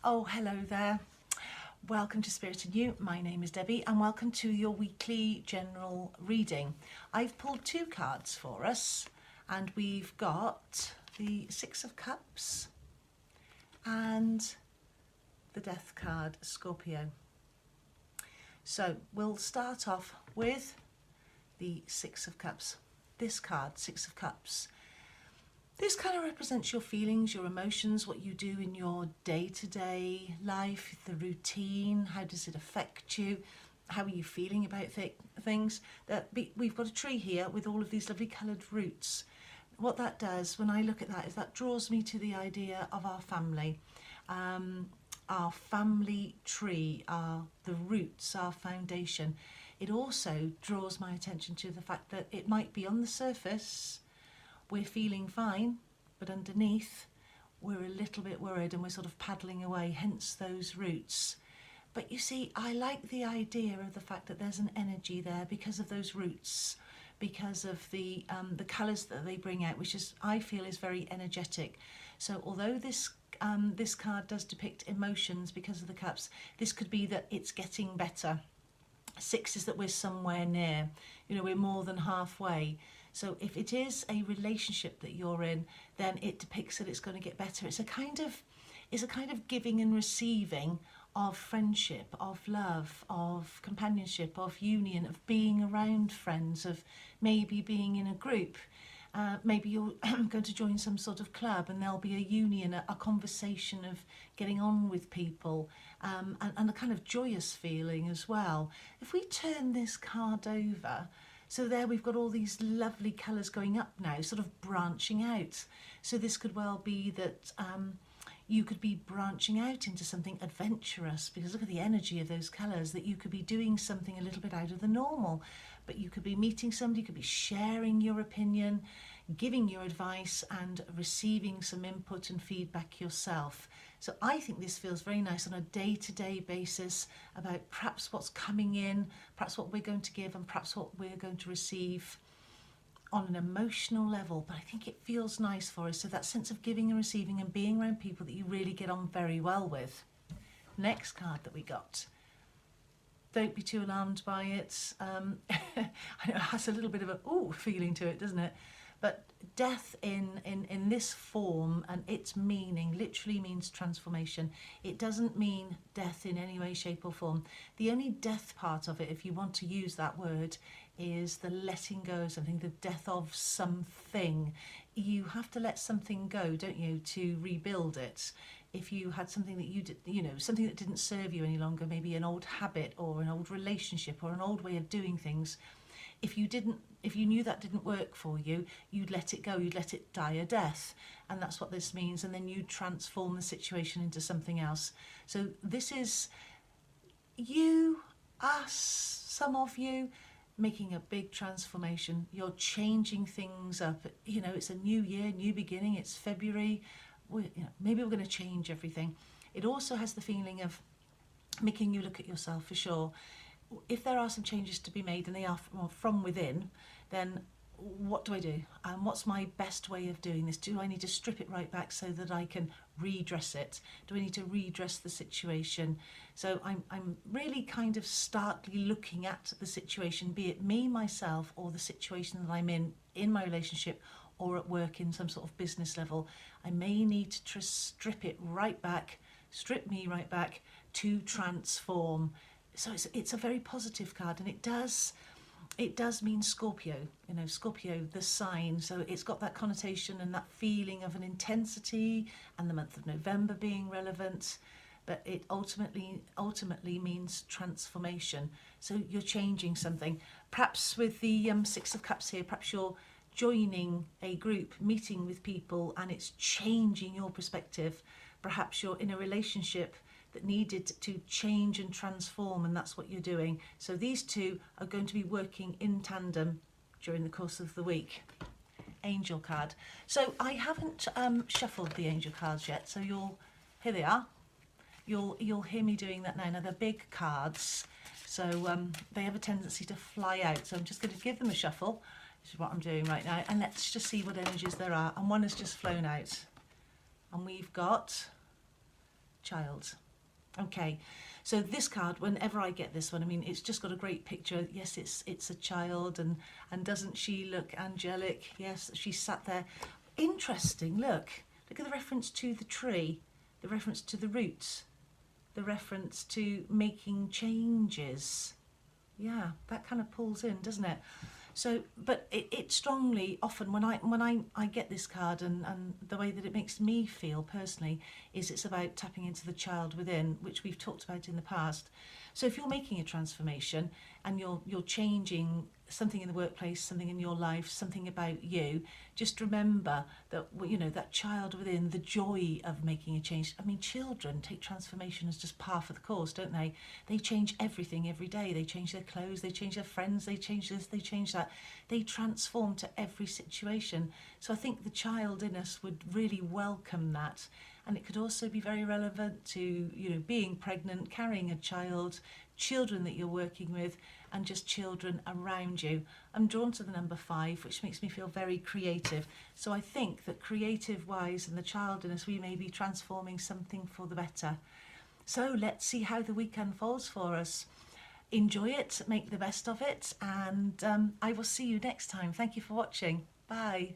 Oh, hello there. Welcome to Spirit and You. My name is Debbie and welcome to your weekly general reading. I've pulled two cards for us and we've got the Six of Cups and the Death card, Scorpio. So we'll start off with the Six of Cups. This card, Six of Cups. This kind of represents your feelings, your emotions, what you do in your day-to-day life, the routine. How does it affect you? How are you feeling about things? We've got a tree here with all of these lovely coloured roots. What that does, when I look at that, is that draws me to the idea of our family. Our family tree, the roots, our foundation. It also draws my attention to the fact that it might be on the surface we're feeling fine, but underneath we're a little bit worried and we're sort of paddling away, hence those roots. But you see, I like the idea of the fact that there's an energy there because of those roots, because of the colours that they bring out, which is, I feel, is very energetic. So although this card does depict emotions because of the cups, this could be that it's getting better. Six is that we're somewhere near, we're more than halfway. So if it is a relationship that you're in, then it depicts that it's going to get better. It's a kind of giving and receiving of friendship, of love, of companionship, of union, of being around friends, of maybe being in a group. Maybe you're going to join some sort of club and there'll be a union, a conversation of getting on with people, and a kind of joyous feeling as well. If we turn this card over, so there we've got all these lovely colours going up now, sort of branching out. So this could well be that you could be branching out into something adventurous, because look at the energy of those colours, that you could be doing something a little bit out of the normal. But you could be meeting somebody, you could be sharing your opinion, giving your advice and receiving some input and feedback yourself. So I think this feels very nice on a day-to-day basis about perhaps what's coming in, perhaps what we're going to give and perhaps what we're going to receive on an emotional level. But I think it feels nice for us. So that sense of giving and receiving and being around people that you really get on very well with. Next card that we got. Don't be too alarmed by it. I know it has a little bit of a feeling to it, doesn't it? But death in this form and its meaning literally means transformation. It doesn't mean death in any way, shape or form. The only death part of it, if you want to use that word, is the letting go of something, the death of something. You have to let something go, don't you, to rebuild it. If you had something that you did, something that didn't serve you any longer, maybe an old habit or an old relationship or an old way of doing things, if you knew that didn't work for you, you'd let it go, you'd let it die a death. And that's what this means. And then you transform the situation into something else. So this is you, us, some of you, making a big transformation. You're changing things up. It's a new year, new beginning. It's February. Maybe we're going to change everything. It also has the feeling of making you look at yourself for sure. If there are some changes to be made and they are from within, then what do I do? What's my best way of doing this? Do I need to strip it right back so that I can redress it? Do I need to redress the situation? So I'm really kind of starkly looking at the situation, be it me, myself, or the situation that I'm in my relationship or at work in some sort of business level. I may need to strip me right back to transform. So it's a very positive card, and it does mean Scorpio, Scorpio, the sign. So it's got that connotation and that feeling of an intensity and the month of November being relevant, but it ultimately means transformation. So you're changing something. Perhaps with the Six of Cups here, perhaps you're joining a group, meeting with people, and it's changing your perspective. Perhaps you're in a relationship that needed to change and transform, and that's what you're doing. So these two are going to be working in tandem during the course of the week. Angel card. So I haven't shuffled the angel cards yet, so here they are. You'll hear me doing that now. Now they're big cards, so they have a tendency to fly out. So I'm just going to give them a shuffle. This is what I'm doing right now, and let's just see what energies there are. And one has just flown out, and we've got child. Okay, so this card, whenever I get this one, I mean, it's just got a great picture. Yes, it's a child, and doesn't she look angelic? Yes, she's sat there. Interesting, look at the reference to the tree, the reference to the roots, the reference to making changes. Yeah, that kind of pulls in, doesn't it? So, but it strongly, often when I get this card, and the way that it makes me feel personally is it's about tapping into the child within, which we've talked about in the past. So if you're making a transformation and you're changing something in the workplace, something in your life, something about you, just remember that, you know, that child within, the joy of making a change. I mean, children take transformation as just par for the course, don't they? They change everything every day. They change their clothes, they change their friends, they change this, they change that. They transform to every situation. So I think the child in us would really welcome that. And it could also be very relevant to, you know, being pregnant, carrying a child, children that you're working with, and just children around you. I'm drawn to the number 5, which makes me feel very creative. So I think that creative-wise and the child in us, we may be transforming something for the better. So let's see how the week unfolds for us. Enjoy it, make the best of it, and I will see you next time. Thank you for watching. Bye.